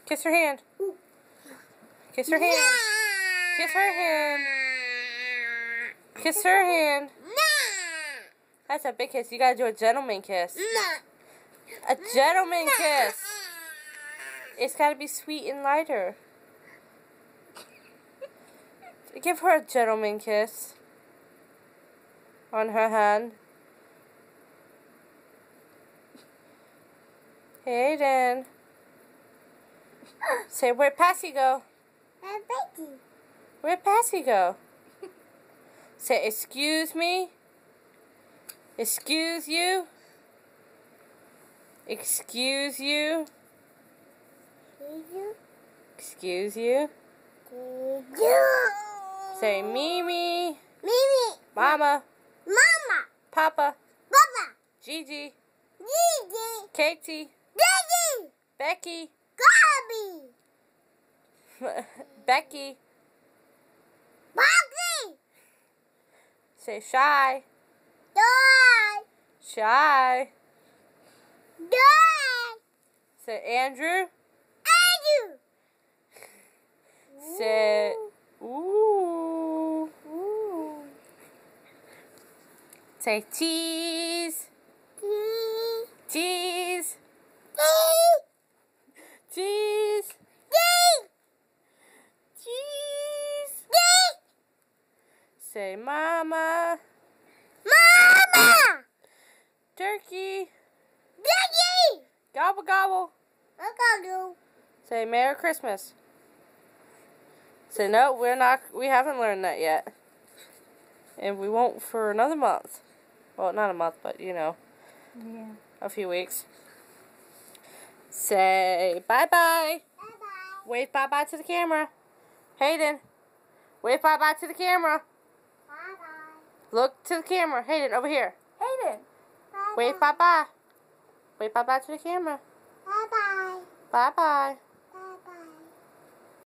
Kiss her hand. Kiss her hand. Kiss her hand. Kiss her hand. That's a big kiss. You gotta do a gentleman kiss. A gentleman kiss. It's gotta be sweet and lighter. Give her a gentleman kiss on her hand. Hayden. Say, where'd Passy go? Where'd Passy go? Say, excuse me? Excuse you? Excuse you? Excuse you? Say, Mimi. Mama. Papa. Gigi. Katie. Becky. Becky. Say shy. Shy. Say Andrew. Say ooh. Say tease. Tease. Cheese. Cheese. Say mama. Turkey. Gobble gobble. Say Merry Christmas. Say no, we haven't learned that yet. And we won't for another month. Well, not a month, but you know. Yeah. A few weeks. Say bye-bye. Wave bye-bye to the camera. Hayden. Wave bye-bye to the camera. Look to the camera. Hayden, over here. Hayden. Wave bye-bye. Wave bye-bye to the camera. Bye-bye.